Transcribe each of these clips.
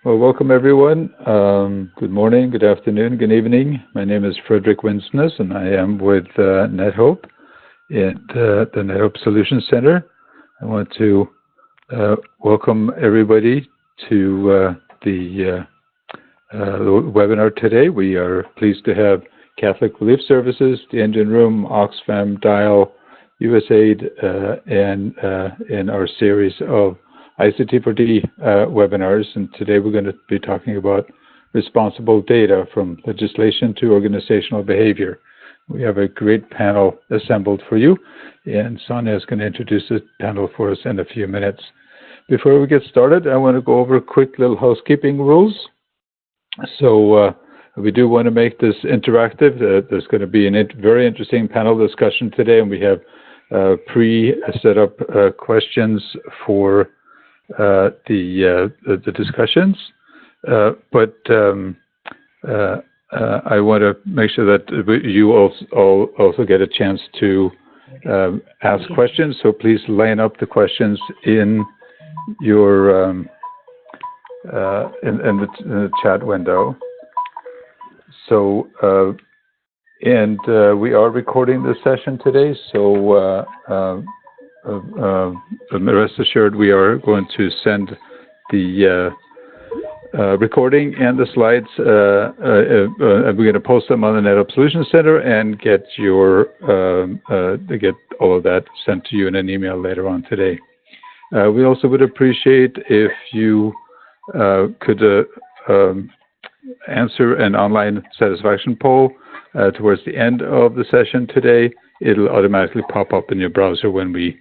Well, welcome everyone. Good morning, good afternoon, good evening. My name is Frederick Winsness, and I am with NetHope at the NetHope Solutions Center. I want to welcome everybody to the webinar today. We are pleased to have Catholic Relief Services, the Engine Room, Oxfam, Dial, USAID, and in our series of ICT4D webinars, and today we're going to be talking about responsible data from legislation to organizational behavior. We have a great panel assembled for you, and Sonia is going to introduce the panel for us in a few minutes. Before we get started, I want to go over quick little housekeeping rules. So we do want to make this interactive. There's going to be a very interesting panel discussion today, and we have pre-set up questions for the discussions, but I want to make sure that you also get a chance to ask questions. So please line up the questions in your in the chat window. So and we are recording this session today, so rest assured we are going to send the recording and the slides. We're going to post them on the NetHope Solutions Center and get all of that sent to you in an email later on today. We also would appreciate if you could answer an online satisfaction poll towards the end of the session today. It'll automatically pop up in your browser when we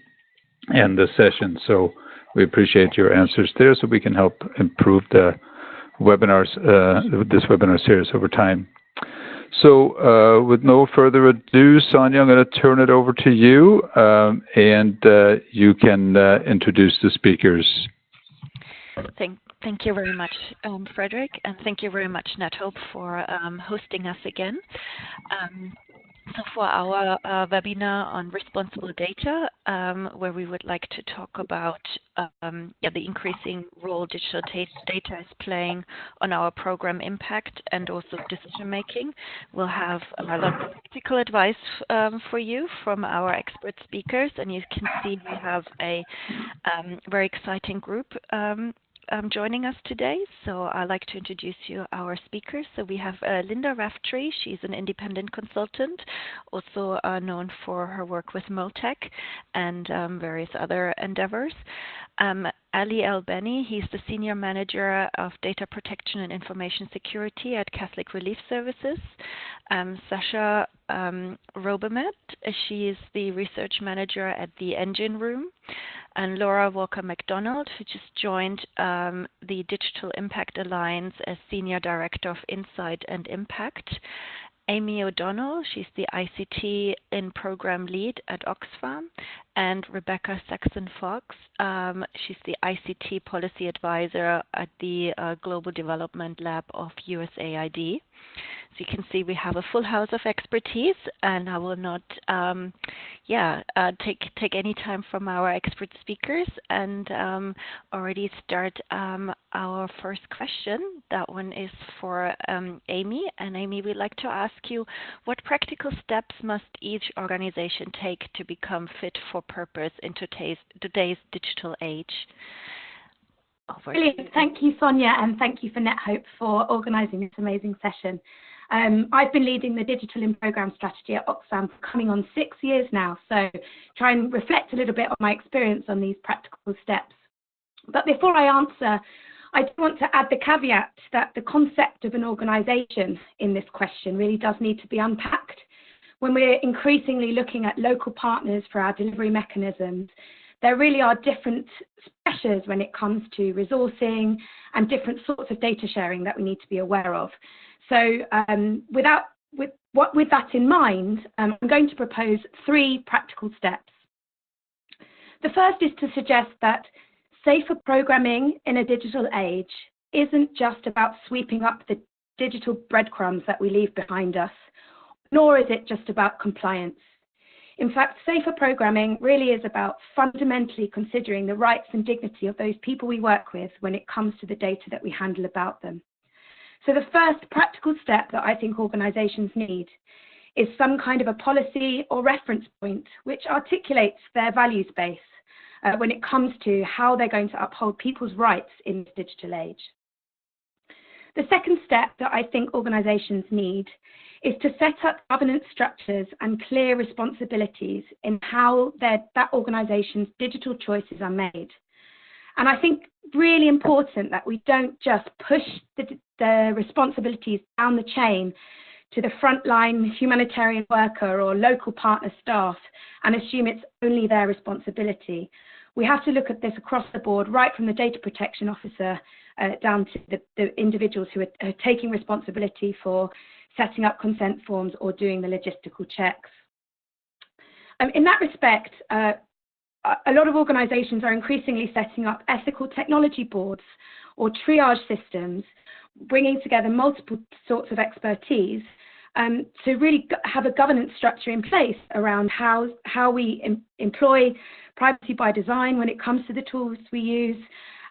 end the session. So we appreciate your answers there so we can help improve the webinars, this webinar series over time. So with no further ado, Sonia, I'm going to turn it over to you, and you can introduce the speakers. Thank you very much, Frederick, and thank you very much, NetHope, for hosting us again. So for our webinar on responsible data, where we would like to talk about the increasing role digital data is playing on our program impact and also decision making, we'll have a lot of practical advice for you from our expert speakers, and you can see we have a very exciting group joining us today. So I'd like to introduce you our speakers. So we have Linda Raftree. She's an independent consultant, also known for her work with Moltec and various other endeavors. Ali El-Beni, he's the Senior Manager of Data Protection and Information Security at Catholic Relief Services. Sasha Robermet, she is the Research Manager at the Engine Room. And Laura Walker-McDonald, who just joined the Digital Impact Alliance as Senior Director of Insight and Impact. Amy O'Donnell, she's the ICT in Program Lead at Oxfam. And Rebecca Saxon-Fox, she's the ICT Policy Advisor at the Global Development Lab of USAID. So you can see we have a full house of expertise, and I will not take any time from our expert speakers and already start our first question. That one is for Amy. And Amy, we'd like to ask you, what practical steps must each organization take to become fit for purpose in today's digital age? Brilliant. Thank you, Sonia, and thank you for NetHope for organising this amazing session. I've been leading the Digital in Programme strategy at Oxfam for coming on 6 years now, so try and reflect a little bit on my experience on these practical steps. But before I answer, I do want to add the caveat that the concept of an organisation in this question really does need to be unpacked. When we're increasingly looking at local partners for our delivery mechanisms, there really are different pressures when it comes to resourcing and different sorts of data sharing that we need to be aware of. So with that in mind, I'm going to propose 3 practical steps. The first is to suggest that safer programming in a digital age isn't just about sweeping up the digital breadcrumbs that we leave behind us, nor is it just about compliance. In fact, safer programming really is about fundamentally considering the rights and dignity of those people we work with when it comes to the data that we handle about them. So the first practical step that I think organizations need is some kind of a policy or reference point which articulates their values base when it comes to how they're going to uphold people's rights in this digital age. The second step that I think organizations need is to set up governance structures and clear responsibilities in how that organization's digital choices are made. And I think really important that we don't just push the responsibilities down the chain to the frontline humanitarian worker or local partner staff and assume it's only their responsibility. We have to look at this across the board, right from the data protection officer down to the individuals who are taking responsibility for setting up consent forms or doing the logistical checks. In that respect, a lot of organizations are increasingly setting up ethical technology boards or triage systems, bringing together multiple sorts of expertise to really have a governance structure in place around how we employ privacy by design when it comes to the tools we use,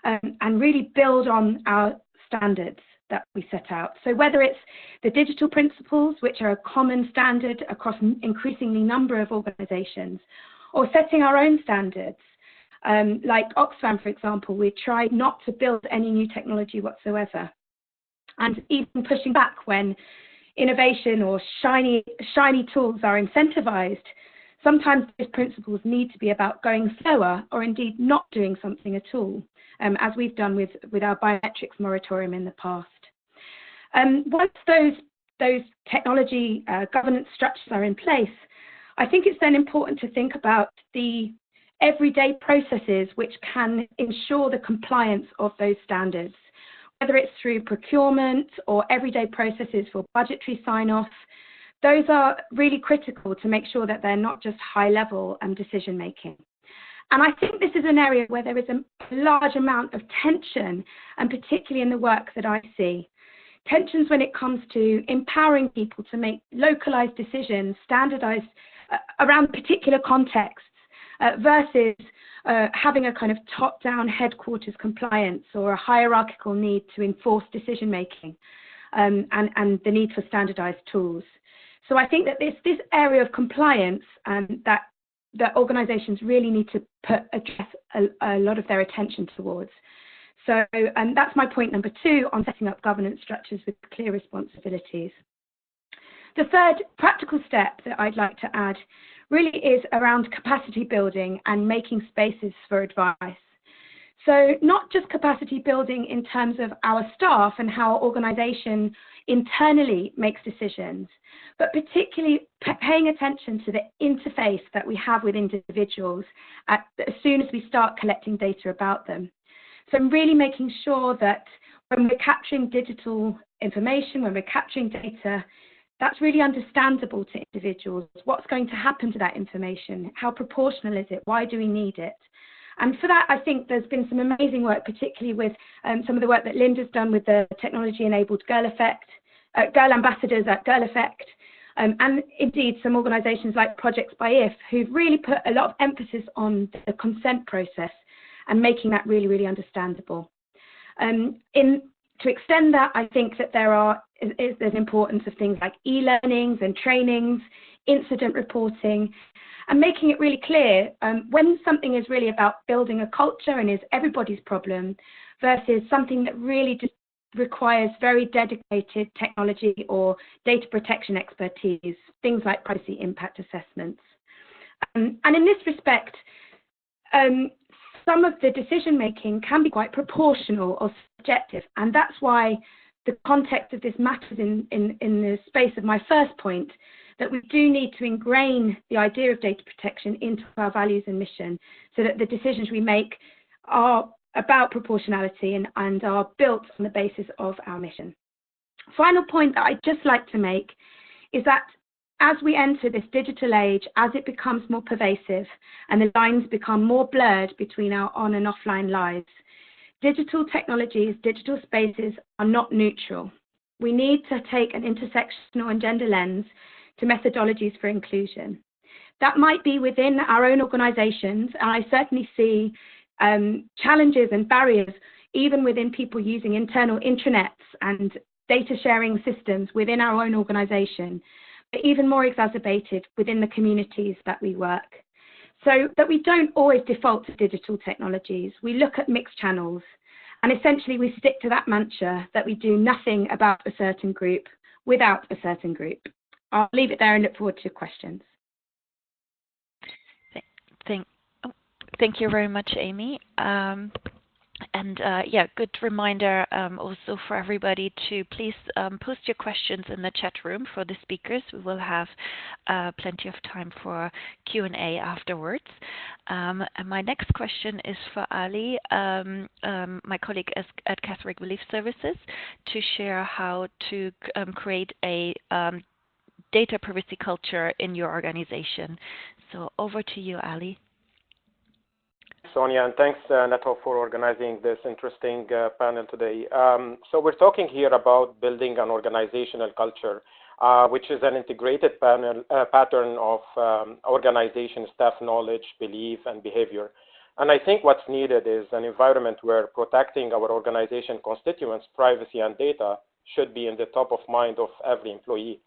and really build on our standards that we set out. So whether it's the digital principles, which are a common standard across increasingly number of organizations, or setting our own standards, like Oxfam, for example, we tried not to build any new technology whatsoever. And even pushing back when innovation or shiny tools are incentivized, sometimes these principles need to be about going slower or indeed not doing something at all, as we've done with our biometrics moratorium in the past. Once those technology governance structures are in place, I think it's then important to think about the everyday processes which can ensure the compliance of those standards, whether it's through procurement or everyday processes for budgetary sign-off. Those are really critical to make sure that they're not just high-level decision-making. And I think this is an area where there is a large amount of tension, and particularly in the work that I see. Tensions when it comes to empowering people to make localized decisions, standardized around particular contexts, versus having a kind of top-down headquarters compliance or a hierarchical need to enforce decision-making, and the need for standardized tools. So I think that this area of compliance that organizations really need to address a lot of their attention towards. So that's my point number 2 on setting up governance structures with clear responsibilities. The third practical step that I'd like to add really is around capacity building and making spaces for advice. So not just capacity building in terms of our staff and how our organization internally makes decisions, but particularly paying attention to the interface that we have with individuals as soon as we start collecting data about them. So really making sure that when we're capturing digital information, when we're capturing data, that's really understandable to individuals. What's going to happen to that information? How proportional is it? Why do we need it? And for that, I think there's been some amazing work, particularly with some of the work that Linda's done with the technology-enabled Girl ambassadors at Girl Effect, and indeed some organisations like Projects by IF, who've really put a lot of emphasis on the consent process and making that really, really understandable. To extend that, I think that there's importance of things like e-learnings and trainings, incident reporting, and making it really clear when something is really about building a culture and is everybody's problem versus something that really just requires very dedicated technology or data protection expertise, things like privacy impact assessments. And in this respect, some of the decision-making can be quite proportional or subjective, and that's why the context of this matters in the space of my first point, that we do need to ingrain the idea of data protection into our values and mission so that the decisions we make are about proportionality and are built on the basis of our mission. Final point that I'd just like to make is that as we enter this digital age, as it becomes more pervasive and the lines become more blurred between our on and offline lives, digital technologies, digital spaces are not neutral. We need to take an intersectional and gender lens to methodologies for inclusion. That might be within our own organizations, and I certainly see challenges and barriers even within people using internal intranets and data sharing systems within our own organization, but even more exacerbated within the communities that we work. So that we don't always default to digital technologies. We look at mixed channels, and essentially we stick to that mantra that we do nothing about a certain group without a certain group. I'll leave it there and look forward to your questions. Thank you very much, Amy. Yeah, good reminder also for everybody to please post your questions in the chat room for the speakers. We will have plenty of time for Q&A afterwards. And my next question is for Ali, my colleague at Catholic Relief Services, to share how to create a data privacy culture in your organization. So over to you, Ali. Sonia, and thanks, NetHope, for organizing this interesting panel today. So we're talking here about building an organizational culture, which is an integrated pattern of organization, staff knowledge, belief, and behavior. And I think what's needed is an environment where protecting our organization constituents' privacy and data should be in the top of mind of every employee.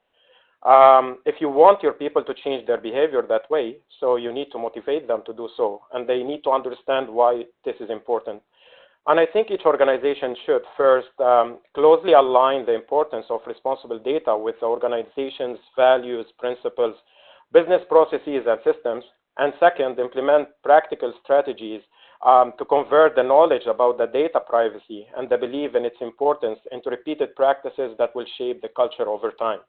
If you want your people to change their behavior that way, so you need to motivate them to do so, and they need to understand why this is important. And I think each organization should first closely align the importance of responsible data with the organization's values, principles, business processes, and systems, and second, implement practical strategies to convert the knowledge about the data privacy and the belief in its importance into repeated practices that will shape the culture over time.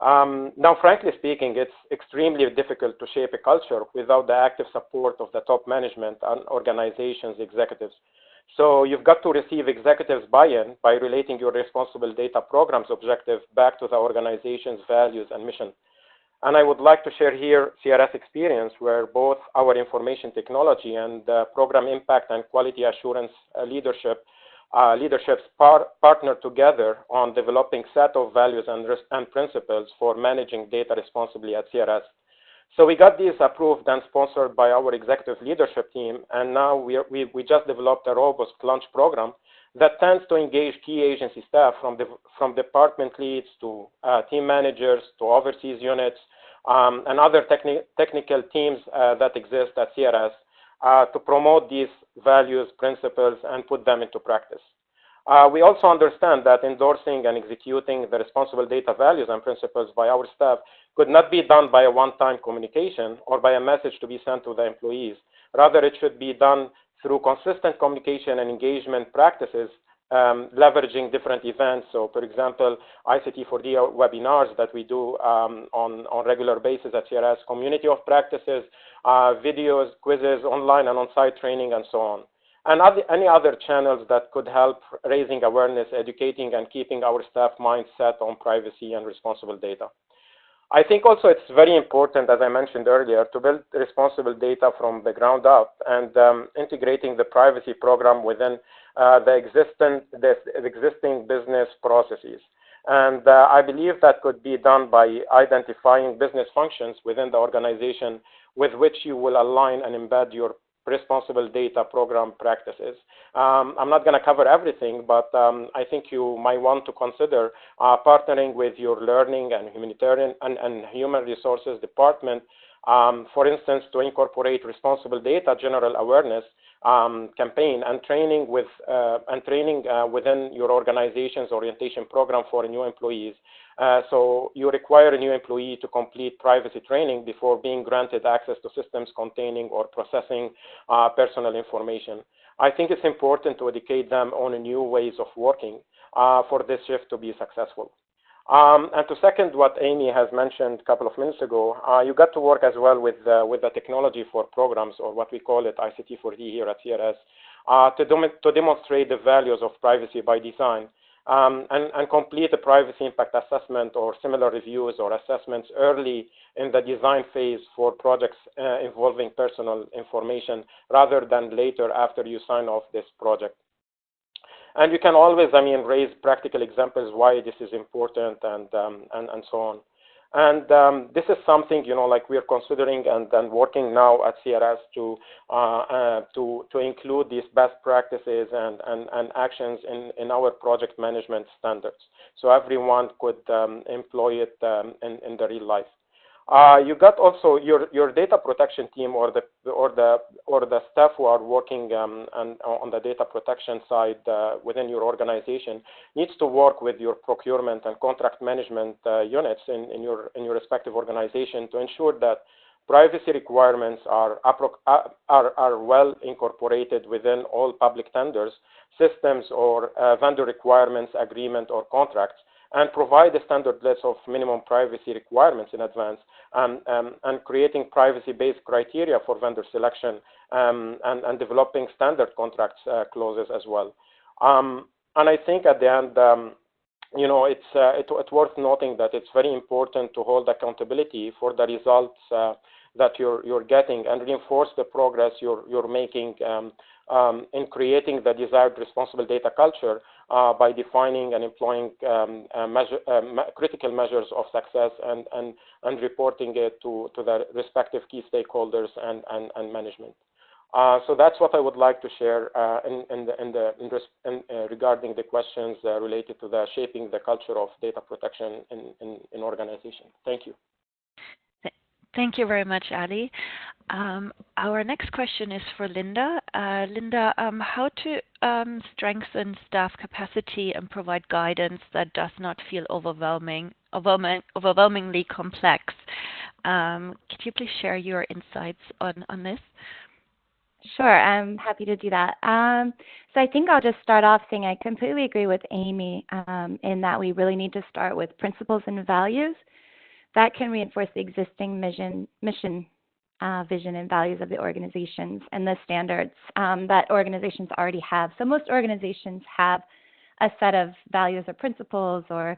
Now, frankly speaking, it's extremely difficult to shape a culture without the active support of the top management and organization's executives. So you've got to receive executives' buy-in by relating your responsible data program's objective back to the organization's values and mission. And I would like to share here CRS experience where both our information technology and program impact and quality assurance leaderships partner together on developing set of values and principles for managing data responsibly at CRS. So we got these approved and sponsored by our executive leadership team, and now we just developed a robust launch program that tends to engage key agency staff from department leads to team managers to overseas units and other technical teams that exist at CRS to promote these values, principles, and put them into practice. We also understand that endorsing and executing the responsible data values and principles by our staff could not be done by a one-time communication or by a message to be sent to the employees. Rather, it should be done through consistent communication and engagement practices, leveraging different events. So, for example, ICT4D webinars that we do on regular basis at CRS, community of practices, videos, quizzes, online and on-site training, and so on. And any other channels that could help raising awareness, educating, and keeping our staff mindset on privacy and responsible data. I think also it's very important, as I mentioned earlier, to build responsible data from the ground up and integrating the privacy program within the existing business processes. And I believe that could be done by identifying business functions within the organization with which you will align and embed your responsible data program practices. I'm not going to cover everything, but I think you might want to consider partnering with your learning and humanitarian and human resources department, for instance, to incorporate responsible data general awareness campaign and training within your organization's orientation program for new employees. So you require a new employee to complete privacy training before being granted access to systems containing or processing personal information. I think it's important to educate them on new ways of working for this shift to be successful. And to second what Amy has mentioned a couple of minutes ago, you got to work as well with the technology for programs, or what we call it ICT4D here at CRS, to demonstrate the values of privacy by design and complete a privacy impact assessment or similar reviews or assessments early in the design phase for projects involving personal information rather than later after you sign off this project. And you can always, raise practical examples why this is important and so on. And this is something, like we're considering and working now at CRS to include these best practices and actions in our project management standards, so everyone could employ it in the real life. You got also your data protection team or the staff who are working on the data protection side within your organization needs to work with your procurement and contract management units in your respective organization to ensure that privacy requirements are well incorporated within all public tenders, systems, or vendor requirements, agreement, or contracts, and provide a standard list of minimum privacy requirements in advance, and creating privacy-based criteria for vendor selection, and developing standard contracts clauses as well. And I think at the end, it's worth noting that it's very important to hold accountability for the results that you're getting and reinforce the progress you're making in creating the desired responsible data culture by defining and employing critical measures of success and reporting it to the respective key stakeholders and management. So that's what I would like to share regarding the questions related to the shaping the culture of data protection in organization. Thank you. Thank you very much, Ali. Our next question is for Linda. Linda, how to strengthen staff capacity and provide guidance that does not feel overwhelmingly complex? Could you please share your insights on this? Sure, I'm happy to do that. So I think I'll just start off saying I completely agree with Amy in that we really need to start with principles and values that can reinforce the existing mission, vision, and values of the organizations and the standards that organizations already have. So most organizations have a set of values or principles or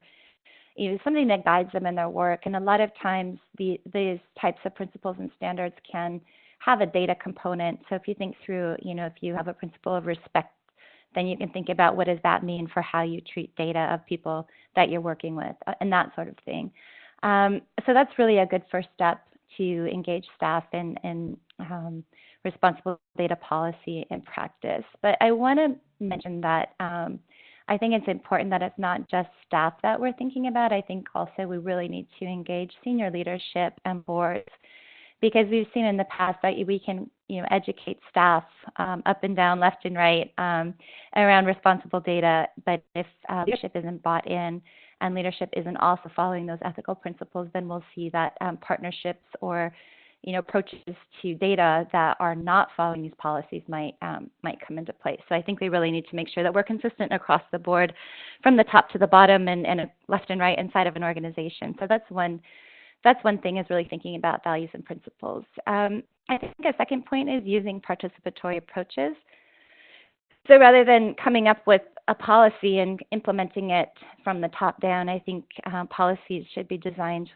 something that guides them in their work. And a lot of times these types of principles and standards can have a data component. So if you think through, if you have a principle of respect, then you can think about what does that mean for how you treat data of people that you're working with and that sort of thing. So that's really a good first step to engage staff in responsible data policy and practice. But I want to mention that I think it's important that it's not just staff that we're thinking about. I think also we really need to engage senior leadership and boards, because we've seen in the past that we can educate staff up and down, left and right around responsible data. But if leadership isn't bought in and leadership isn't also following those ethical principles, then we'll see that partnerships or approaches to data that are not following these policies might come into place. So I think we really need to make sure that we're consistent across the board, from the top to the bottom, and left and right inside of an organization. So that's one thing, is really thinking about values and principles. I think a second point is using participatory approaches. So rather than coming up with a policy and implementing it from the top down, I think policies should be designed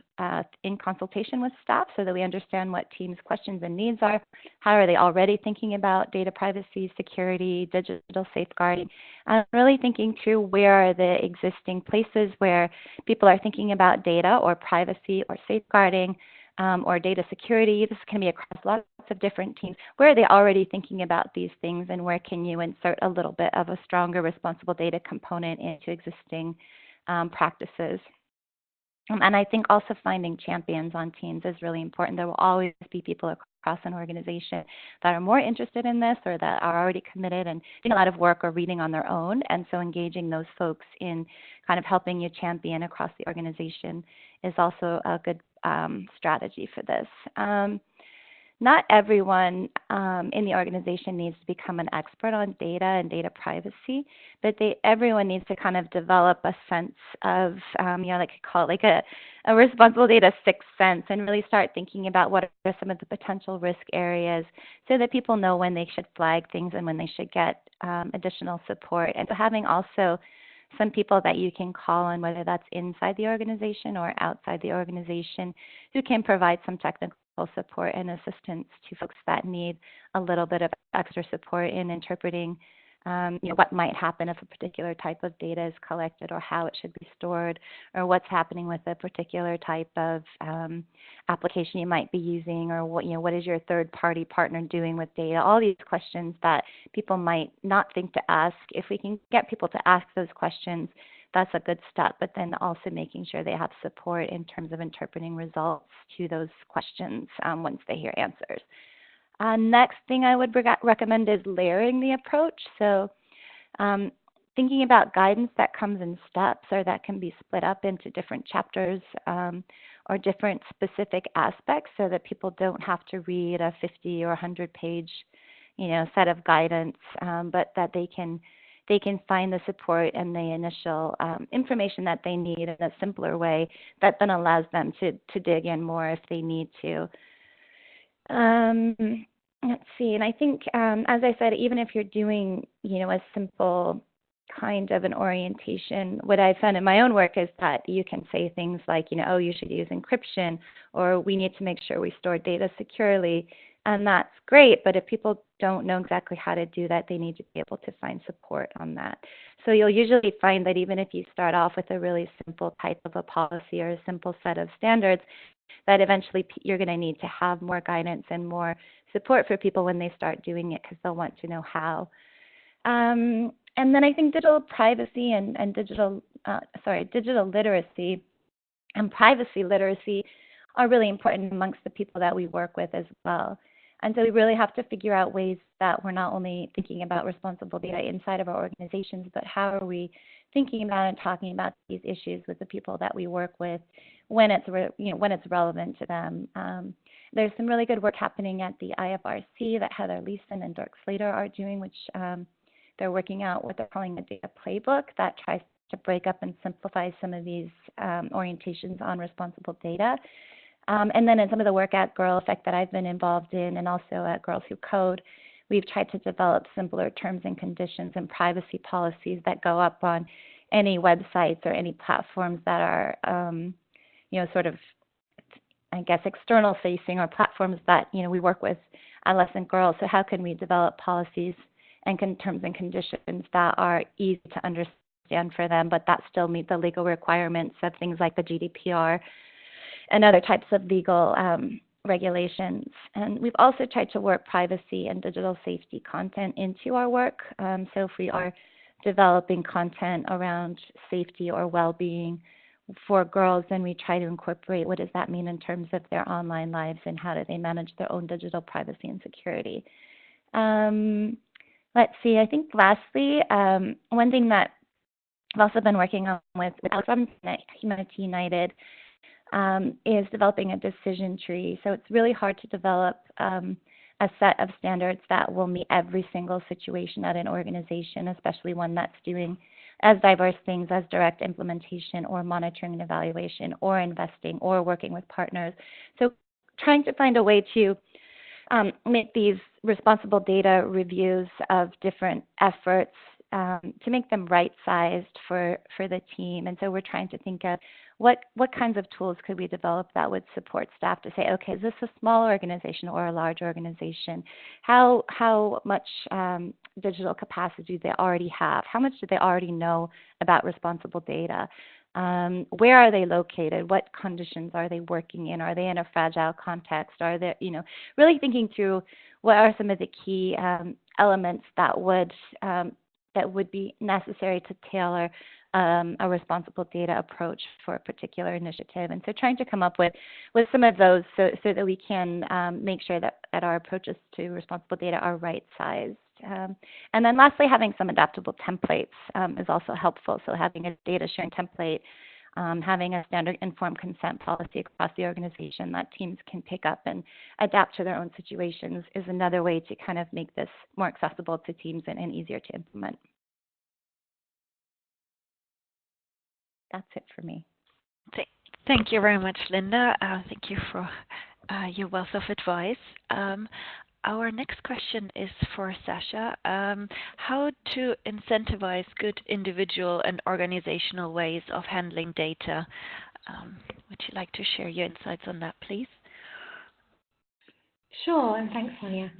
in consultation with staff so that we understand what teams' questions and needs are. How are they already thinking about data privacy, security, digital safeguarding? And really thinking through where are the existing places where people are thinking about data or privacy or safeguarding or data security. This can be across lots of different teams. Where are they already thinking about these things, and where can you insert a little bit of a stronger responsible data component into existing practices? And I think also finding champions on teams is really important. There will always be people across an organization that are more interested in this or that are already committed and doing a lot of work or reading on their own. And so engaging those folks in kind of helping you champion across the organization is also a good strategy for this. Not everyone in the organization needs to become an expert on data and data privacy, but everyone needs to kind of develop a sense of, like you call it like a responsible data sixth sense, and really start thinking about what are some of the potential risk areas so that people know when they should flag things and when they should get additional support. And so having also some people that you can call on, whether that's inside the organization or outside the organization, who can provide some technical support and assistance to folks that need a little bit of extra support in interpreting what might happen if a particular type of data is collected, or how it should be stored, or what's happening with a particular type of application you might be using, or what is your third-party partner doing with data. All these questions that people might not think to ask. If we can get people to ask those questions, that's a good step, but then also making sure they have support in terms of interpreting results to those questions once they hear answers. Next thing I would recommend is layering the approach. So thinking about guidance that comes in steps, or that can be split up into different chapters or different specific aspects, so that people don't have to read a 50 or 100-page set of guidance, but that they can find the support and the initial information that they need in a simpler way that then allows them to dig in more if they need to. Let's see, and I think, as I said, even if you're doing, a simple kind of an orientation, what I've found in my own work is that you can say things like, oh, you should use encryption, or we need to make sure we store data securely. And that's great, but if people don't know exactly how to do that, they need to be able to find support on that. So you'll usually find that even if you start off with a really simple type of a policy or a simple set of standards, that eventually you're going to need to have more guidance and more support for people when they start doing it, because they'll want to know how. And then I think digital privacy and digital literacy and privacy literacy are really important amongst the people that we work with as well. And so we really have to figure out ways that we're not only thinking about responsible data inside of our organizations, but how are we thinking about and talking about these issues with the people that we work with when it's when it's relevant to them. There's some really good work happening at the IFRC that Heather Leeson and Dirk Slater are doing, which they're working out what they're calling a data playbook that tries to break up and simplify some of these orientations on responsible data. And then in some of the work at Girl Effect that I've been involved in, and also at Girls Who Code, we've tried to develop simpler terms and conditions and privacy policies that go up on any websites or any platforms that are, sort of, I guess, external facing, or platforms that, we work with adolescent girls. So how can we develop policies and terms and conditions that are easy to understand for them, but that still meet the legal requirements of things like the GDPR and other types of legal regulations. And we've also tried to work privacy and digital safety content into our work. So if we are developing content around safety or well-being for girls, then we try to incorporate what does that mean in terms of their online lives, and how do they manage their own digital privacy and security. Let's see, I think lastly, one thing that I've also been working on with Humanity United is developing a decision tree. So it's really hard to develop a set of standards that will meet every single situation at an organization, especially one that's doing as diverse things as direct implementation or monitoring and evaluation or investing or working with partners. So trying to find a way to make these responsible data reviews of different efforts to make them right-sized for the team. And so we're trying to think of what kinds of tools could we develop that would support staff to say, okay, is this a small organization or a large organization? How much digital capacity do they already have? How much do they already know about responsible data? Where are they located? What conditions are they working in? Are they in a fragile context? Are they, really thinking through what are some of the key elements that would be necessary to tailor a responsible data approach for a particular initiative. And so trying to come up with some of those so that we can make sure that our approaches to responsible data are right-sized. And then lastly, having some adaptable templates is also helpful. So having a data sharing template, having a standard informed consent policy across the organization that teams can pick up and adapt to their own situations is another way to kind of make this more accessible to teams and easier to implement. That's it for me. Thank you very much, Linda. Thank you for your wealth of advice. Our next question is for Sasha. How to incentivize good individual and organizational ways of handling data? Would you like to share your insights on that, please? Sure, and thanks, Sonia.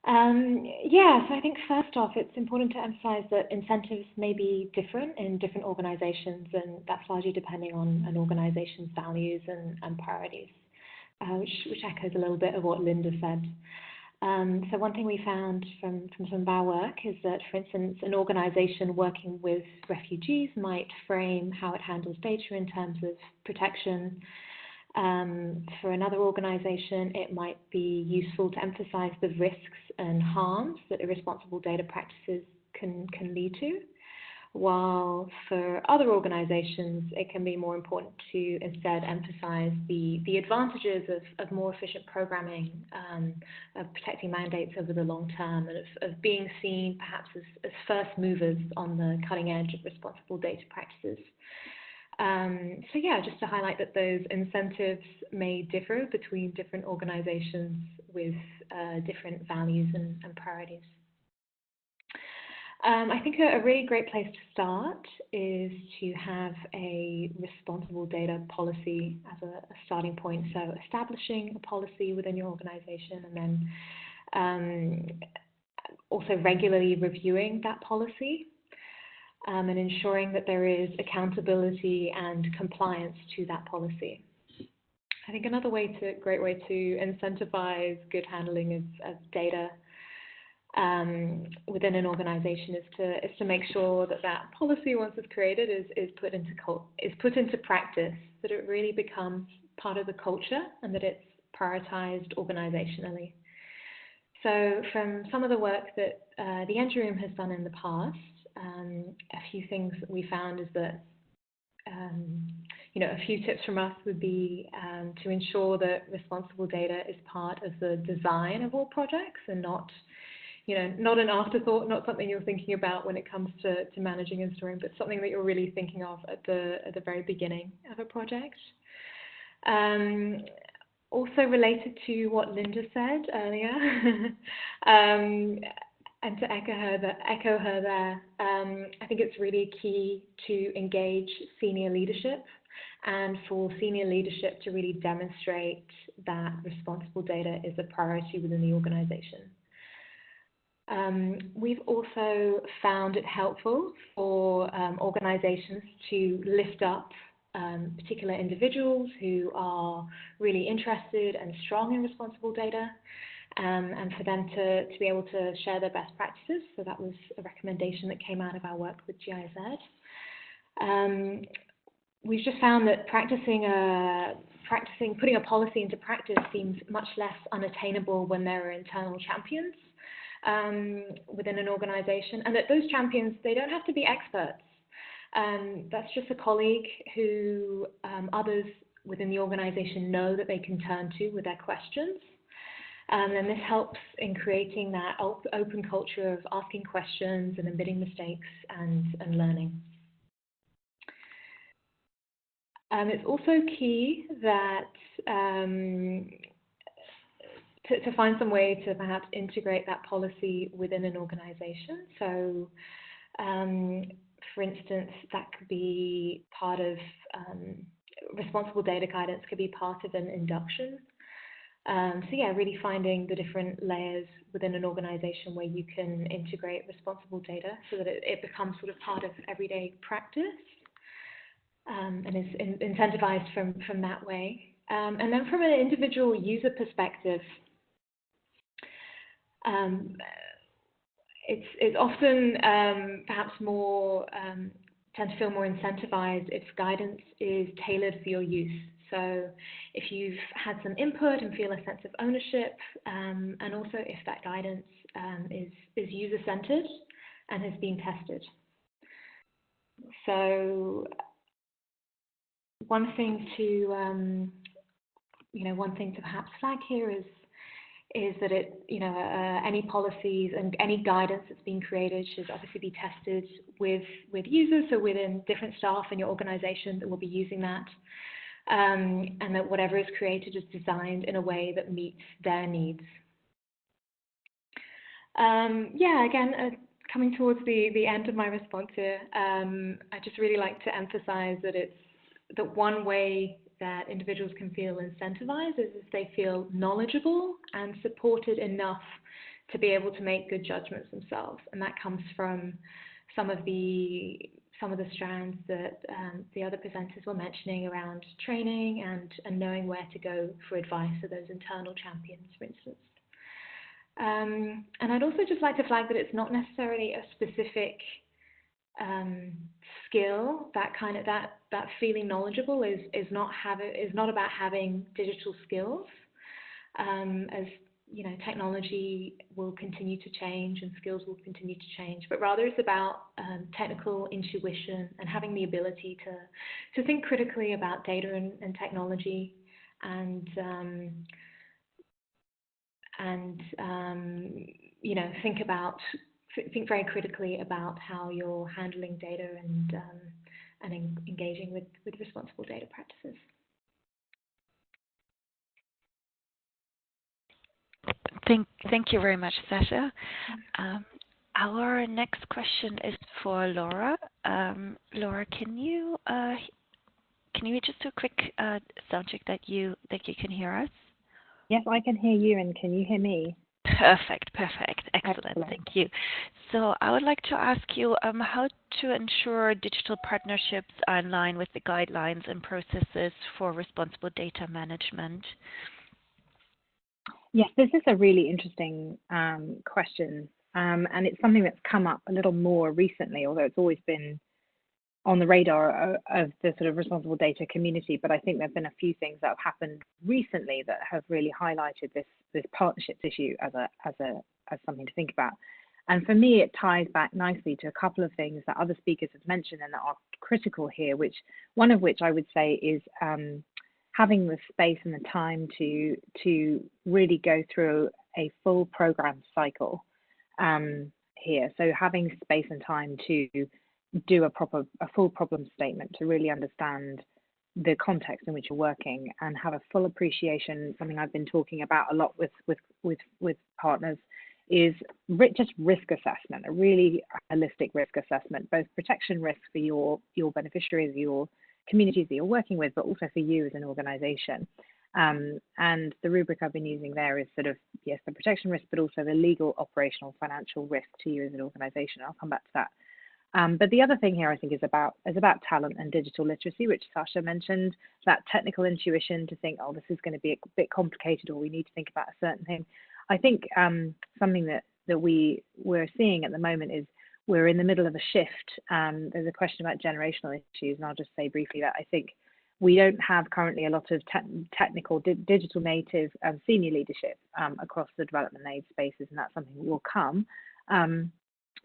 Yeah, so I think first off, it's important to emphasize that incentives may be different in different organizations, and that's largely depending on an organization's values and priorities, which echoes a little bit of what Linda said. So one thing we found from some of our work is that, for instance, an organization working with refugees might frame how it handles data in terms of protection. For another organization, it might be useful to emphasize the risks and harms that irresponsible data practices can lead to, while for other organizations, it can be more important to instead emphasize the advantages of more efficient programming, of protecting mandates over the long term, and of being seen perhaps as first movers on the cutting edge of responsible data practices. So yeah, just to highlight that those incentives may differ between different organizations with different values and priorities. I think a really great place to start is to have a responsible data policy as a starting point. So establishing a policy within your organization, and then also regularly reviewing that policy. And ensuring that there is accountability and compliance to that policy. I think another great way to incentivize good handling of data within an organization is to make sure that policy, once it's created, is put into practice, that it really becomes part of the culture and that it's prioritized organizationally. So from some of the work that the Engine Room has done in the past, a few things that we found is that, a few tips from us would be to ensure that responsible data is part of the design of all projects and not an afterthought, not something you're thinking about when it comes to managing and storing, but something that you're really thinking of at the very beginning of a project. Also related to what Linda said earlier, and to echo her there, I think it's really key to engage senior leadership, and for senior leadership to really demonstrate that responsible data is a priority within the organization. We've also found it helpful for organizations to lift up particular individuals who are really interested and strong in responsible data, and for them to be able to share their best practices. So that was a recommendation that came out of our work with GIZ. We've just found that putting a policy into practice seems much less unattainable when there are internal champions within an organization, and that those champions, they don't have to be experts. That's just a colleague who others within the organization know that they can turn to with their questions. And this helps in creating that open culture of asking questions and admitting mistakes and learning. It's also key that to find some way to perhaps integrate that policy within an organization. So, for instance, that could be part of responsible data guidance, could be part of an induction. So yeah, really finding the different layers within an organization where you can integrate responsible data so that it becomes sort of part of everyday practice, and is incentivized from that way. And then from an individual user perspective, it's often perhaps more tend to feel more incentivized if guidance is tailored for your use. So if you've had some input and feel a sense of ownership, and also if that guidance is user-centered and has been tested. So one thing to perhaps flag here is that any policies and any guidance that's being created should obviously be tested with users, so within different staff in your organization that will be using that. And that whatever is created is designed in a way that meets their needs. Again, coming towards the end of my response here, I just really like to emphasize that one way that individuals can feel incentivized is if they feel knowledgeable and supported enough to be able to make good judgments themselves. And that comes from some of the strands that the other presenters were mentioning around training and knowing where to go for advice, so those internal champions, for instance. And I'd also just like to flag that it's not necessarily a specific skill. That feeling knowledgeable is not about having digital skills. As you know, technology will continue to change and skills will continue to change, but rather it's about technical intuition and having the ability to think critically about data and technology, and you know, think very critically about how you're handling data and engaging with responsible data practices. Thank you very much, Sasha. Our next question is for Laura. Laura, can you just do a quick sound check that you can hear us? Yes, I can hear you, and can you hear me? Perfect. Excellent. Thank you. So I would like to ask you how to ensure digital partnerships are in line with the guidelines and processes for responsible data management. Yes, this is a really interesting question, and it's something that's come up a little more recently, although it's always been on the radar of the sort of responsible data community. But I think there have been a few things that have happened recently that have really highlighted this partnerships issue as something to think about. And for me, it ties back nicely to a couple of things that other speakers have mentioned and that are critical here, one of which I would say is having the space and the time to really go through a full program cycle here. So having space and time to do a full problem statement, to really understand the context in which you're working and have a full appreciation. Something I've been talking about a lot with partners is just risk assessment, a really holistic risk assessment, both protection risk for your beneficiaries, your communities that you're working with, but also for you as an organization. And the rubric I've been using there is sort of, yes, the protection risk, but also the legal, operational, financial risk to you as an organization. I'll come back to that. But the other thing here, I think, is about talent and digital literacy, which Sasha mentioned, that technical intuition to think, oh, this is going to be a bit complicated, or we need to think about a certain thing. I think something that we're seeing at the moment is we're in the middle of a shift. There's a question about generational issues, and I'll just say briefly that I think we don't have currently a lot of technical digital native senior leadership across the development aid spaces, and that's something that will come.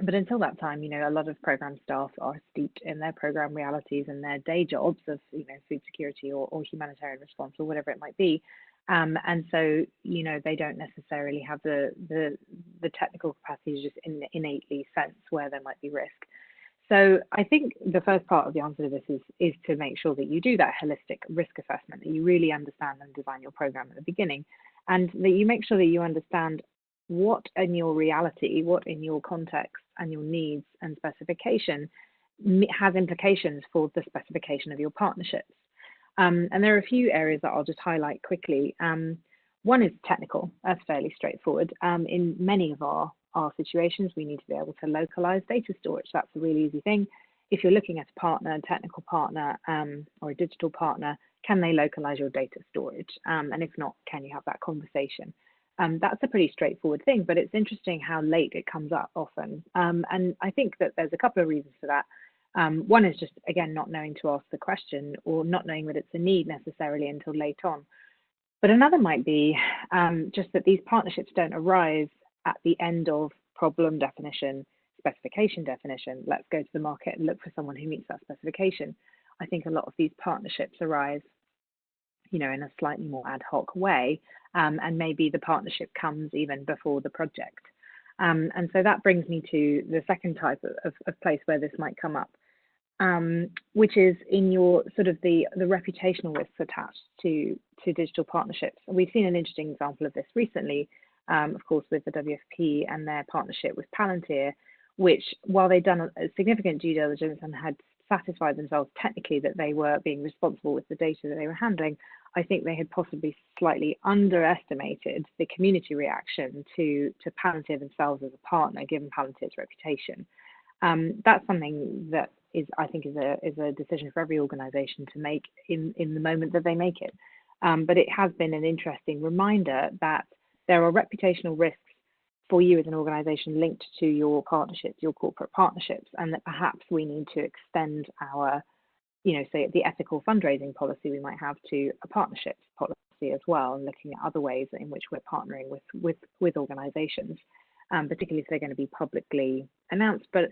But until that time, you know, a lot of program staff are steeped in their program realities and their day jobs of, you know, food security or humanitarian response or whatever it might be. And so, you know, they don't necessarily have the technical capacity to just innately sense where there might be risk. So I think the first part of the answer to this is to make sure that you do that holistic risk assessment, that you really understand and design your program at the beginning, and that you make sure that you understand what in your reality, what in your context and your needs and specification has implications for the specification of your partnerships. And there are a few areas that I'll just highlight quickly. One is technical. That's fairly straightforward. In many of our situations, we need to be able to localize data storage. That's a really easy thing. If you're looking at a partner, a technical partner or a digital partner, can they localize your data storage? And if not, can you have that conversation? That's a pretty straightforward thing, but it's interesting how late it comes up often. And I think that there's a couple of reasons for that. One is just, again, not knowing to ask the question or not knowing that it's a need necessarily until late on. But another might be just that these partnerships don't arise at the end of problem definition, specification definition. Let's go to the market and look for someone who meets that specification. I think a lot of these partnerships arise, you know, in a slightly more ad hoc way, and maybe the partnership comes even before the project. And so that brings me to the second type of place where this might come up, which is in your sort of the reputational risks attached to digital partnerships. We've seen an interesting example of this recently, of course, with the WFP and their partnership with Palantir, which, while they'd done a significant due diligence and had satisfied themselves technically that they were being responsible with the data that they were handling, I think they had possibly slightly underestimated the community reaction to Palantir themselves as a partner, given Palantir's reputation. That's something that I think is a decision for every organization to make in the moment that they make it. But it has been an interesting reminder that there are reputational risks for you as an organization linked to your partnerships, your corporate partnerships, and that perhaps we need to extend our, say the ethical fundraising policy we might have to a partnerships policy as well, and looking at other ways in which we're partnering with organizations, particularly if they're going to be publicly announced, but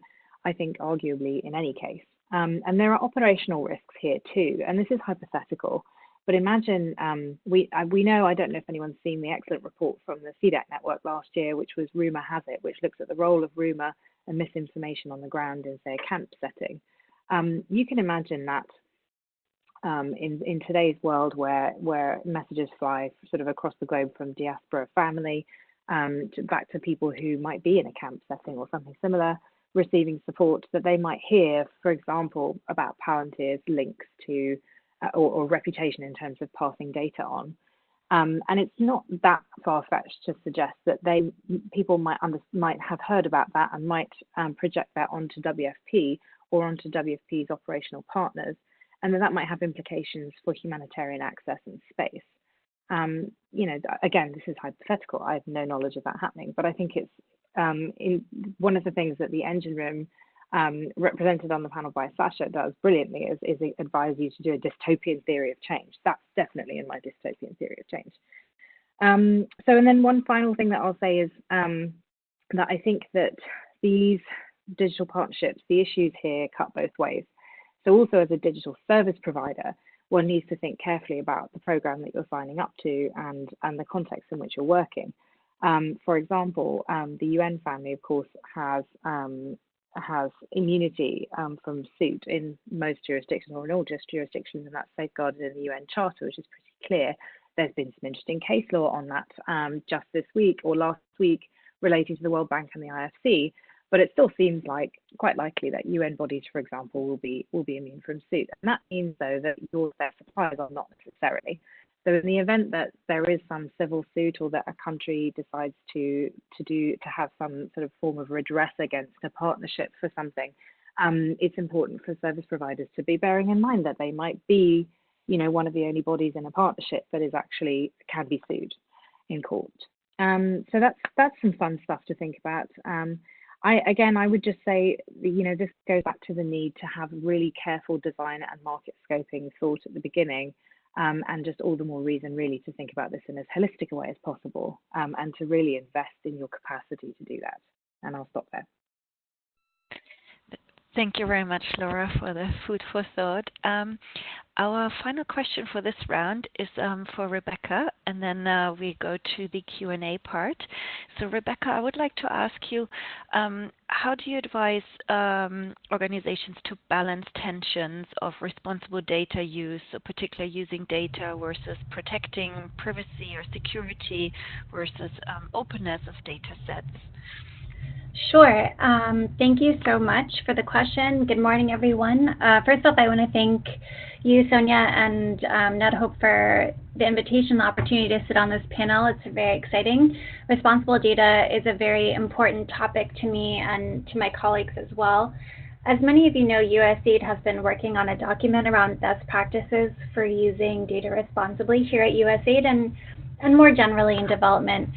I think arguably in any case. And there are operational risks here too, and this is hypothetical. But imagine, we know, I don't know if anyone's seen the excellent report from the CDAC network last year, which was Rumour Has It, which looks at the role of rumour and misinformation on the ground in, say, a camp setting. You can imagine that in today's world where messages fly sort of across the globe from diaspora family back to people who might be in a camp setting or something similar, receiving support, that they might hear, for example, about Palantir's links to or reputation in terms of passing data on. And it's not that far-fetched to suggest that people might have heard about that and might project that onto WFP or onto WFP's operational partners, and that might have implications for humanitarian access in space. Again, this is hypothetical. I have no knowledge of that happening, but I think it's one of the things that the engine room represented on the panel by Sasha does brilliantly is advise you to do a dystopian theory of change. That's definitely in my dystopian theory of change. And then one final thing that I'll say is that I think that these digital partnerships, the issues here cut both ways. So also as a digital service provider, one needs to think carefully about the program that you're signing up to and the context in which you're working. For example, the UN family, of course, has immunity from suit in most jurisdictions, or in all just jurisdictions, and that's safeguarded in the UN Charter, which is pretty clear. There's been some interesting case law on that just this week or last week relating to the World Bank and the IFC, but it still seems like quite likely that UN bodies, for example, will be immune from suit. And that means, though, that their suppliers are not necessarily. So in the event that there is some civil suit, or that a country decides to have some sort of form of redress against a partnership for something, it's important for service providers to be bearing in mind that they might be, one of the only bodies in a partnership that can be sued in court. So that's some fun stuff to think about. I would just say, this goes back to the need to have really careful design and market scoping thought at the beginning. And just all the more reason really to think about this in as holistic a way as possible, and to really invest in your capacity to do that. And I'll stop there. Thank you very much, Laura, for the food for thought. Our final question for this round is for Rebecca, and then we go to the Q&A part. So Rebecca, I would like to ask you, how do you advise organizations to balance tensions of responsible data use, so particularly using data versus protecting privacy or security versus openness of data sets? Sure. Thank you so much for the question. Good morning, everyone. First off, I want to thank you, Sonia, and NetHope for the invitation, the opportunity to sit on this panel. It's very exciting. Responsible data is a very important topic to me and to my colleagues as well. As many of you know, USAID has been working on a document around best practices for using data responsibly here at USAID and more generally in development.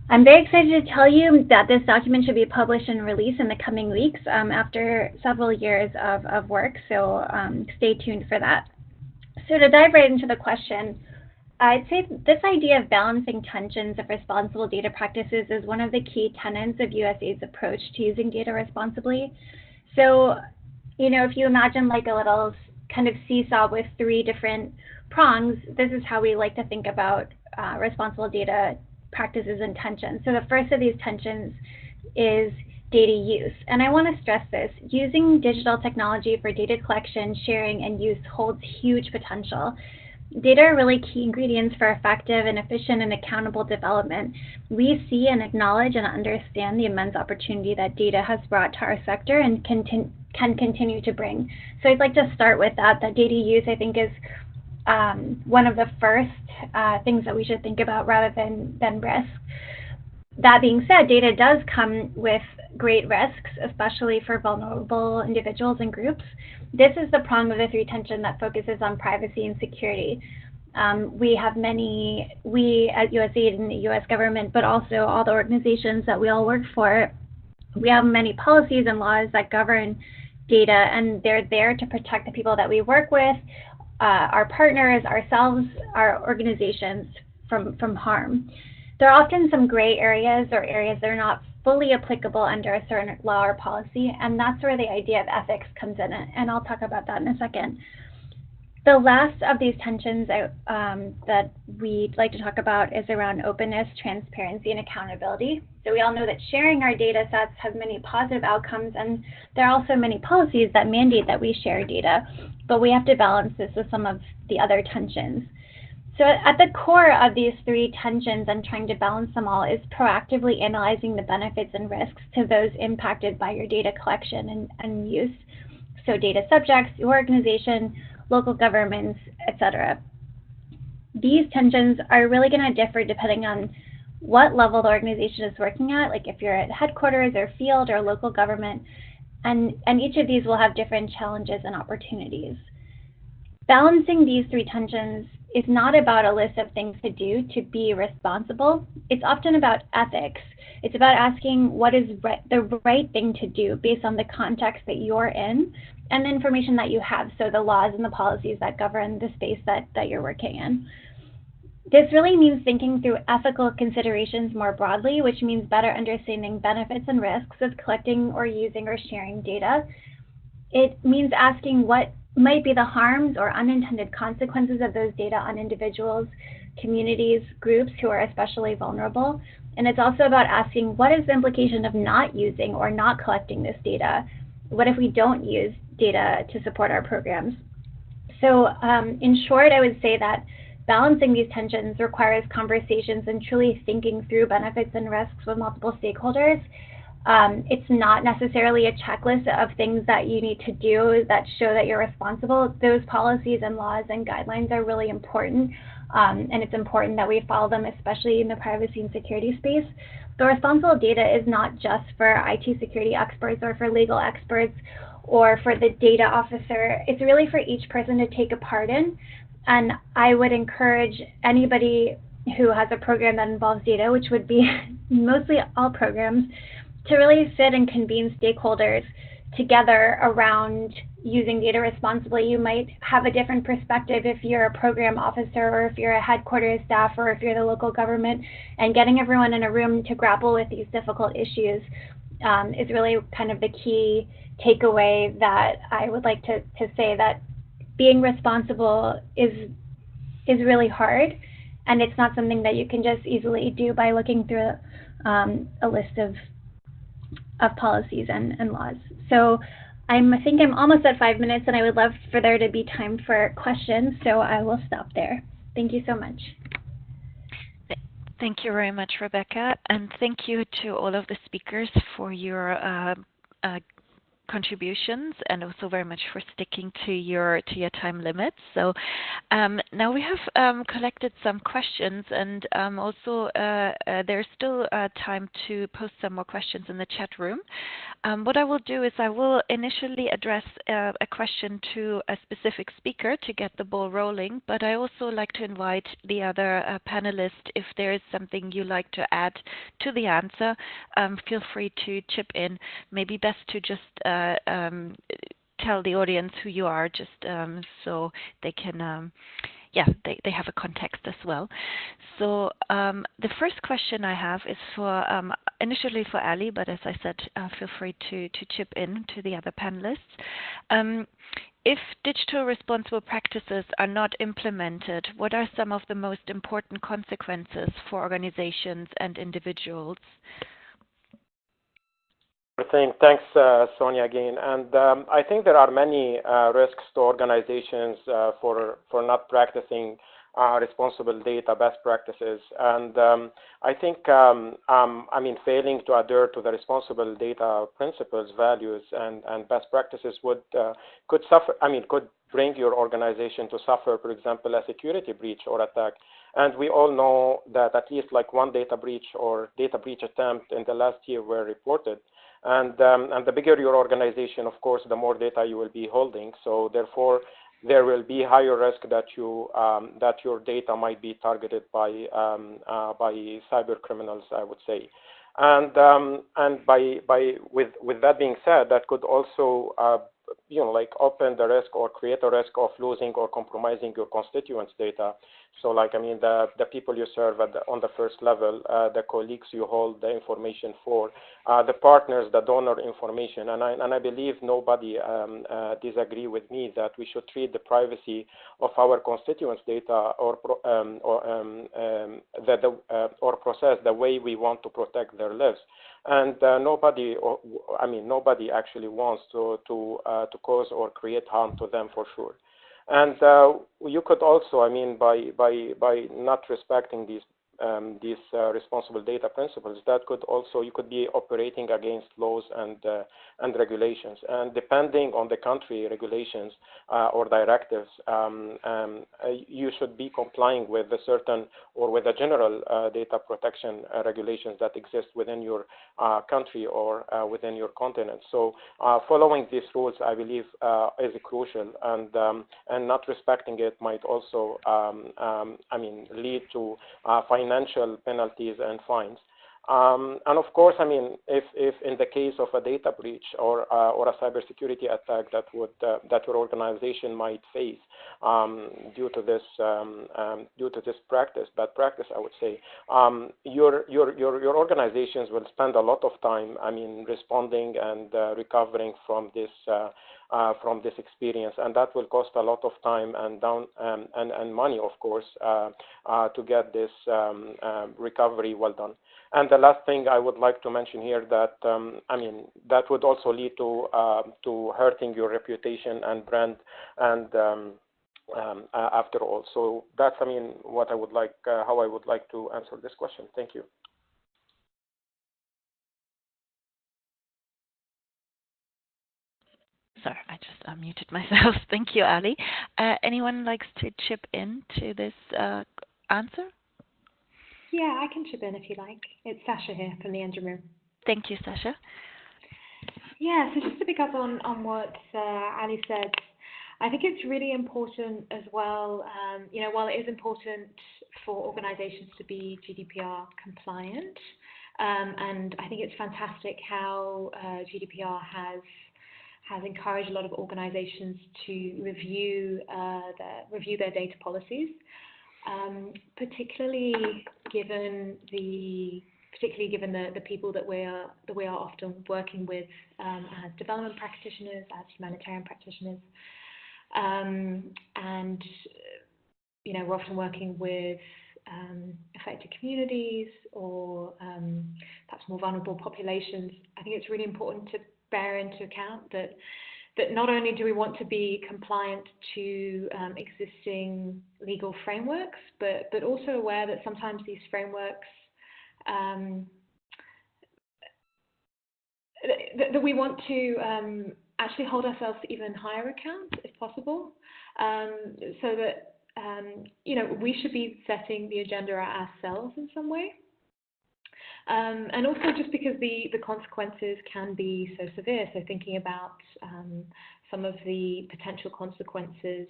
I'm very excited to tell you that this document should be published and released in the coming weeks after several years of work, so stay tuned for that. So to dive right into the question, I'd say this idea of balancing tensions of responsible data practices is one of the key tenets of USAID's approach to using data responsibly. So, if you imagine like a little kind of seesaw with 3 different prongs, this is how we like to think about responsible data practices and tensions. So the first of these tensions is data use. And I want to stress this. Using digital technology for data collection, sharing, and use holds huge potential. Data are really key ingredients for effective and efficient and accountable development. We see and acknowledge and understand the immense opportunity that data has brought to our sector and can continue to bring. So I'd like to start with that data use, I think, is one of the first things that we should think about rather than risk. That being said, data does come with great risks, especially for vulnerable individuals and groups. This is the prong of the three tension that focuses on privacy and security. We at USAID and the US government, but also all the organizations that we all work for, we have many policies and laws that govern data, and they're there to protect the people that we work with, our partners, ourselves, our organizations from harm. There are often some gray areas or areas that are not fully applicable under a certain law or policy, and that's where the idea of ethics comes in, and I'll talk about that in a second. The last of these tensions that we'd like to talk about is around openness, transparency, and accountability. So we all know that sharing our data sets has many positive outcomes, and there are also many policies that mandate that we share data, but we have to balance this with some of the other tensions. So at the core of these three tensions and trying to balance them all is proactively analyzing the benefits and risks to those impacted by your data collection and use. So data subjects, your organization, local governments, etc. These tensions are really going to differ depending on what level the organization is working at, like if you're at headquarters or field or local government, and each of these will have different challenges and opportunities. Balancing these three tensions is not about a list of things to do to be responsible. It's often about ethics. It's about asking what is the right thing to do based on the context that you're in and the information that you have, so the laws and the policies that govern the space that you're working in. This really means thinking through ethical considerations more broadly, which means better understanding benefits and risks of collecting or using or sharing data. It means asking what might be the harms or unintended consequences of those data on individuals, communities, groups who are especially vulnerable. And it's also about asking, what is the implication of not using or not collecting this data? What if we don't use data to support our programs? So in short, I would say that balancing these tensions requires conversations and truly thinking through benefits and risks with multiple stakeholders. It's not necessarily a checklist of things that you need to do that show that you're responsible. Those policies and laws and guidelines are really important, and it's important that we follow them, especially in the privacy and security space. The responsible data is not just for IT security experts or for legal experts or for the data officer. It's really for each person to take a part in, and I would encourage anybody who has a program that involves data, which would be mostly all programs, to really sit and convene stakeholders together around using data responsibly. You might have a different perspective if you're a program officer or if you're a headquarters staff or if you're the local government, and getting everyone in a room to grapple with these difficult issues is really kind of the key takeaway that I would like to say, that being responsible is really hard, and it's not something that you can just easily do by looking through a list of policies and laws. So I think I'm almost at 5 minutes, and I would love for there to be time for questions, so I will stop there. Thank you so much. Thank you very much, Rebecca, and thank you to all of the speakers for your contributions, and also very much for sticking to your time limits. So now we have collected some questions, and also there's still time to post some more questions in the chat room. What I will do is I will initially address a question to a specific speaker to get the ball rolling, but I also like to invite the other panelists, if there is something you like to add to the answer, feel free to chip in. Maybe best to just tell the audience who you are, just so they can, they have a context as well. So the first question I have is for initially for Ali, but as I said, feel free to chip in to the other panelists. If digital responsible practices are not implemented, what are some of the most important consequences for organizations and individuals? Thanks, Sonia, again. And I think there are many risks to organizations for not practicing responsible data best practices. And I think, failing to adhere to the responsible data principles, values, and best practices could bring your organization to suffer, for example, a security breach or attack. And we all know that at least like one data breach or data breach attempt in the last year were reported. And the bigger your organization, of course, the more data you will be holding. So therefore, there will be higher risk that your data might be targeted by cyber criminals, I would say. And with that being said, that could also like open the risk or create a risk of losing or compromising your constituents' data. So like, I mean, the people you serve on the first level, the colleagues you hold the information for, the partners, the donor information. And I believe nobody disagree with me that we should treat the privacy of our constituents' data or process the way we want to protect their lives. And nobody actually wants to cause or create harm to them, for sure. And you could also, I mean, by not respecting these responsible data principles, you could be operating against laws and regulations. And depending on the country regulations or directives, you should be complying with the certain or with the general data protection regulations that exist within your country or within your continent. So following these rules, I believe, is crucial, and not respecting it might also, lead to financial penalties and fines. And of course, I mean, if in the case of a data breach or a cybersecurity attack that your organization might face due to this bad practice, I would say, your organizations will spend a lot of time, I mean, responding and recovering from this experience, and that will cost a lot of time and money, of course, to get this recovery well done. And the last thing I would like to mention here that that would also lead to hurting your reputation and brand, and after all. So that's what I would like, how I would like to answer this question. Thank you. Sorry, I just unmuted myself. Thank you, Ali. Anyone likes to chip in to this answer? Yeah, I can chip in if you like. It's Sasha here from the engine room. Thank you, Sasha. Yeah, so just to pick up on what Ali said, I think it's really important as well, while it is important for organizations to be GDPR compliant, and I think it's fantastic how GDPR has encouraged a lot of organizations to review their data policies, particularly given the people that we are often working with as development practitioners, as humanitarian practitioners, and we're often working with affected communities or perhaps more vulnerable populations. I think it's really important to bear into account that not only do we want to be compliant to existing legal frameworks, but also aware that sometimes these frameworks that we want to actually hold ourselves to even higher account, if possible, so that we should be setting the agenda ourselves in some way. And also just because the consequences can be so severe. So thinking about some of the potential consequences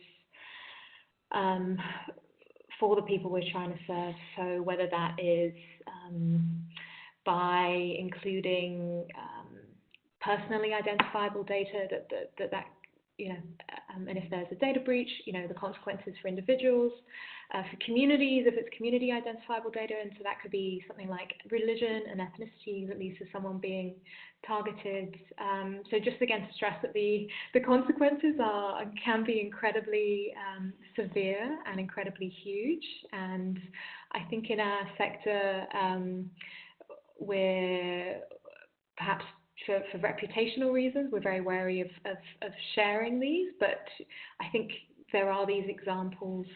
for the people we're trying to serve. So whether that is by including personally identifiable data that and if there's a data breach, the consequences for individuals, for communities, if it's community identifiable data, and so that could be something like religion and ethnicity that leads to someone being targeted. So just again to stress that the consequences can be incredibly severe and incredibly huge. And I think in our sector, we're perhaps for reputational reasons, we're very wary of sharing these, but I think there are these examples.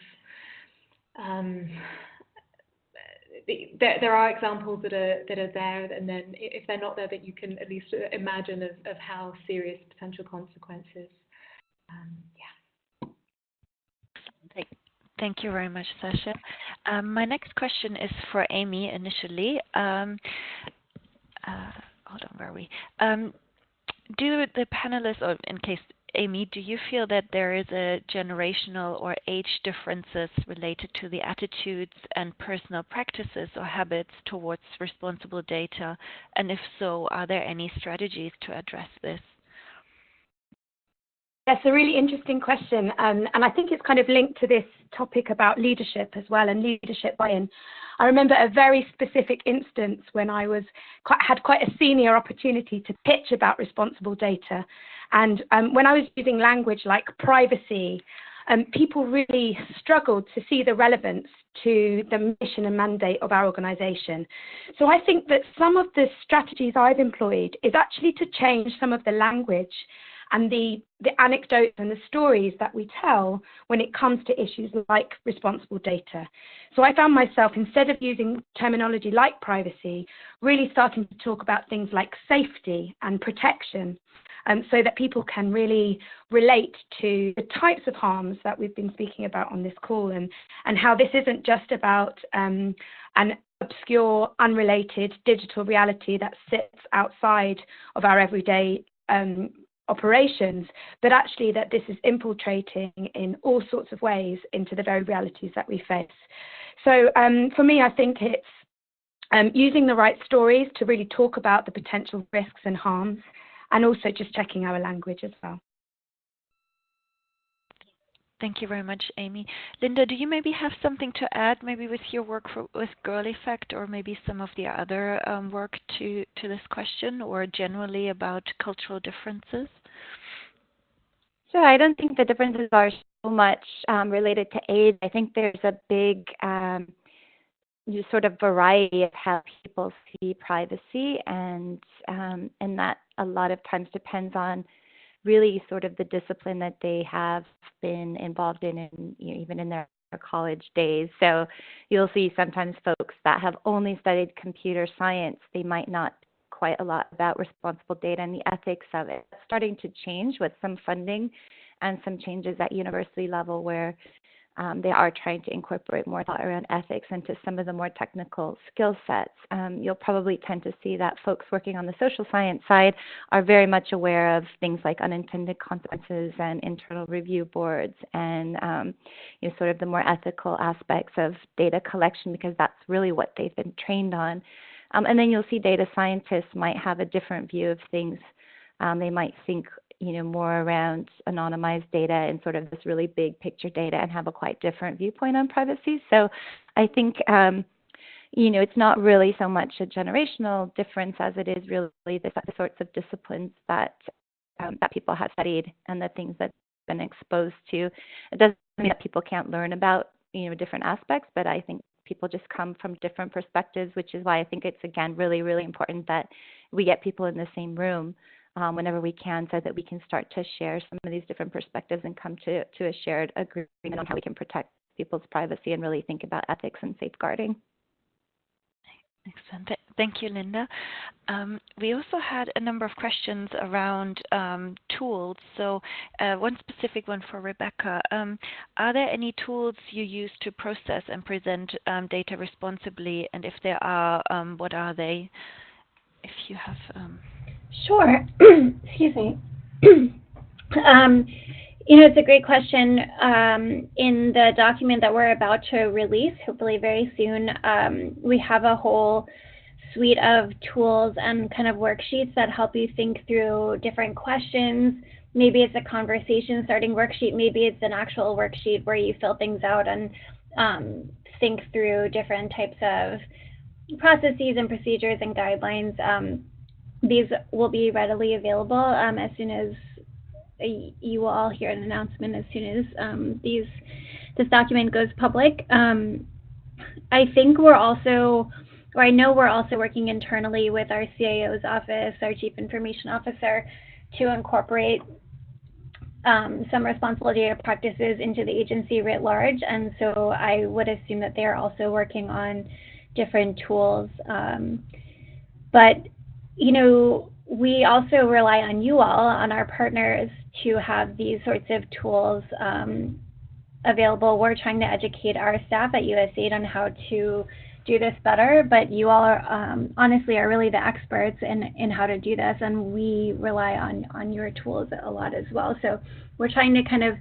There are examples that are there, and then if they're not there, that you can at least imagine of how serious potential consequences. Thank you very much, Sasha. My next question is for Amy initially. Hold on, where are we? Do the panelists, or in case Amy, do you feel that there is a generational or age differences related to the attitudes and personal practices or habits towards responsible data? And if so, are there any strategies to address this? That's a really interesting question, and I think it's kind of linked to this topic about leadership as well and leadership buy-in. I remember a very specific instance when I had quite a senior opportunity to pitch about responsible data, and when I was using language like privacy, people really struggled to see the relevance to the mission and mandate of our organisation. So I think that some of the strategies I've employed is actually to change some of the language and the anecdotes and the stories that we tell when it comes to issues like responsible data. So I found myself, instead of using terminology like privacy, really starting to talk about things like safety and protection, so that people can really relate to the types of harms that we've been speaking about on this call, and how this isn't just about an obscure, unrelated digital reality that sits outside of our everyday operations, but actually that this is infiltrating in all sorts of ways into the very realities that we face. So for me, I think it's using the right stories to really talk about the potential risks and harms, and also just checking our language as well. Thank you very much, Amy. Linda, do you maybe have something to add, maybe with your work with Girl Effect, or maybe some of the other work to this question, or generally about cultural differences? Sure. I don't think the differences are so much related to age. I think there's a big sort of variety of how people see privacy, and that a lot of times depends on really sort of the discipline that they have been involved in even in their college days. So you'll see sometimes folks that have only studied computer science, they might not quite a lot about responsible data and the ethics of it. It's starting to change with some funding and some changes at university level where they are trying to incorporate more thought around ethics into some of the more technical skill sets. You'll probably tend to see that folks working on the social science side are very much aware of things like unintended consequences and internal review boards and sort of the more ethical aspects of data collection, because that's really what they've been trained on. And then you'll see data scientists might have a different view of things. They might think more around anonymized data and sort of this really big picture data and have a quite different viewpoint on privacy. So I think, it's not really so much a generational difference as it is really the sorts of disciplines that people have studied and the things that they've been exposed to. It doesn't mean that people can't learn about, different aspects, but I think people just come from different perspectives, which is why I think it's, again, really, really important that we get people in the same room whenever we can, so that we can start to share some of these different perspectives and come to a shared agreement on how we can protect people's privacy and really think about ethics and safeguarding. Excellent. Thank you, Linda. We also had a number of questions around tools. So one specific one for Rebecca. Are there any tools you use to process and present data responsibly? And if there are, what are they? If you have... Sure. Excuse me. It's a great question. In the document that we're about to release, hopefully very soon, we have a whole suite of tools and kind of worksheets that help you think through different questions. Maybe it's a conversation starting worksheet. Maybe it's an actual worksheet where you fill things out and think through different types of processes and procedures and guidelines. These will be readily available as soon as you will all hear an announcement as soon as this document goes public. I think I know we're also working internally with our CIO's office, our Chief Information Officer, to incorporate some responsible data practices into the agency writ large. And so I would assume that they're also working on different tools. But we also rely on you all, on our partners, to have these sorts of tools available. We're trying to educate our staff at USAID on how to do this better, but you all are honestly are really the experts in how to do this, and we rely on your tools a lot as well. So we're trying to kind of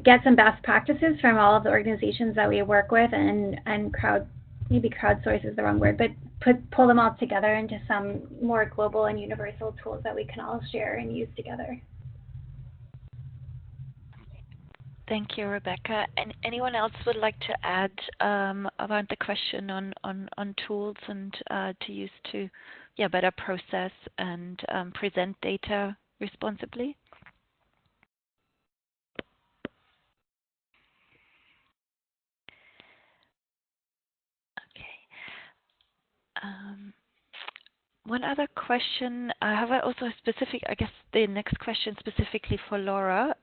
get some best practices from all of the organizations that we work with, and maybe crowdsource is the wrong word, but pull them all together into some more global and universal tools that we can all share and use together. Thank you, Rebecca. And anyone else would like to add about the question on tools and to use to better process and present data responsibly? One other question, I have also a specific, I guess the next question specifically for Laura.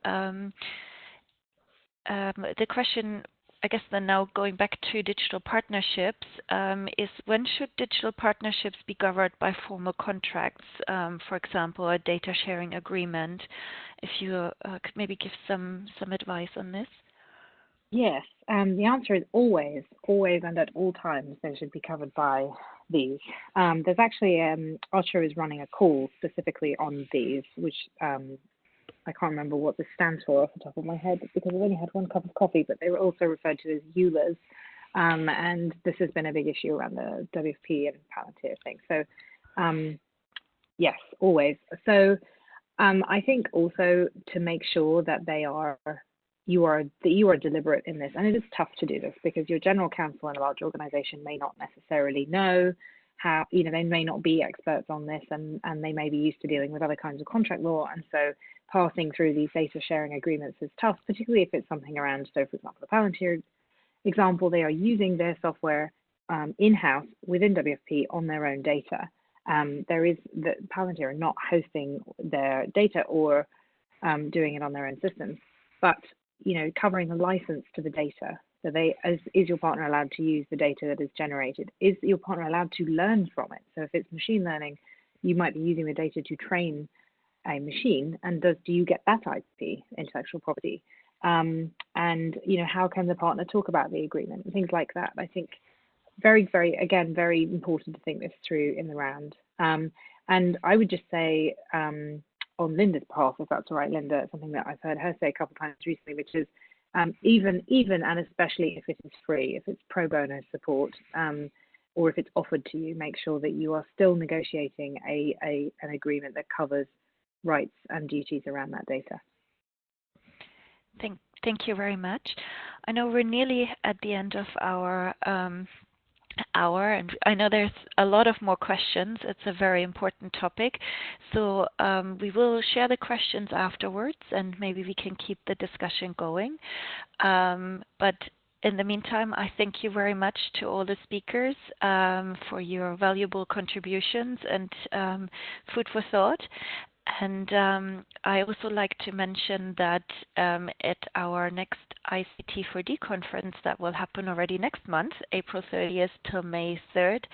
The question, I guess then now going back to digital partnerships, is when should digital partnerships be governed by formal contracts, for example, a data sharing agreement? If you could maybe give some advice on this. Yes, the answer is always, and at all times they should be covered by these. There's actually, Osher is running a call specifically on these, which I can't remember what this stands for off the top of my head because I've only had one cup of coffee, but they were also referred to as EULAs. And this has been a big issue around the WFP and Palantir thing. So yes, always. So I think also to make sure that you are deliberate in this, and it is tough to do this because your general counsel in a large organization may not necessarily know how, they may not be experts on this, and they may be used to dealing with other kinds of contract law, and so passing through these data sharing agreements is tough, particularly if it's something around, so for example, the Palantir example, they are using their software in-house within WFP on their own data. Palantir are not hosting their data or doing it on their own systems, but covering the license to the data. So is your partner allowed to use the data that is generated? Is your partner allowed to learn from it? So if it's machine learning, you might be using the data to train a machine, and do you get that IP, intellectual property? And how can the partner talk about the agreement? Things like that. I think very, very, again, very important to think this through in the round. And I would just say, on Linda's behalf, if that's all right, Linda, something that I've heard her say a couple of times recently, which is even and especially if it is free, if it's pro bono support, or if it's offered to you, make sure that you are still negotiating an agreement that covers rights and duties around that data. Thank you very much. I know we're nearly at the end of our hour, and I know there's a lot of more questions. It's a very important topic, so we will share the questions afterwards, and maybe we can keep the discussion going. But in the meantime, I thank you very much to all the speakers for your valuable contributions and food for thought. And I also like to mention that at our next ICT4D conference that will happen already next month, April 30th till May 3rd,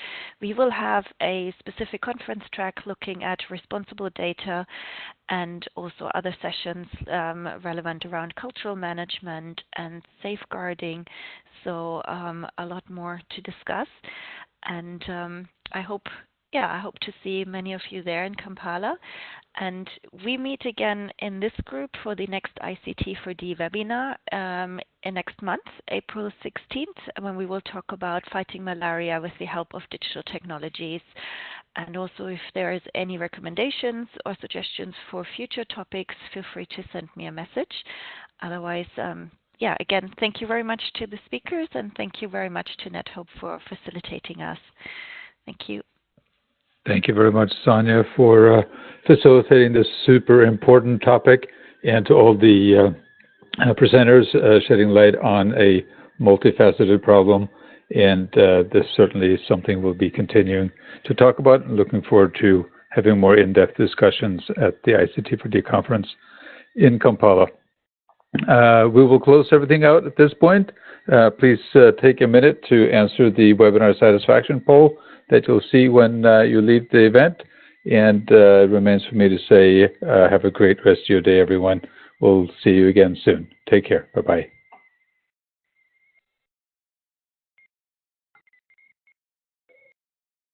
we will have a specific conference track looking at responsible data and also other sessions relevant around cultural management and safeguarding. So a lot more to discuss. And I hope to see many of you there in Kampala. And we meet again in this group for the next ICT4D webinar next month, April 16th, when we will talk about fighting malaria with the help of digital technologies. And also, if there is any recommendations or suggestions for future topics, feel free to send me a message. Otherwise, again, thank you very much to the speakers, and thank you very much to NetHope for facilitating us. Thank you. Thank you very much, Sonia, for facilitating this super important topic, and to all the presenters shedding light on a multifaceted problem. And this certainly is something we'll be continuing to talk about, and looking forward to having more in-depth discussions at the ICT4D conference in Kampala. We will close everything out at this point. Please take a minute to answer the webinar satisfaction poll that you'll see when you leave the event. And it remains for me to say, have a great rest of your day, everyone. We'll see you again soon. Take care. Bye-bye.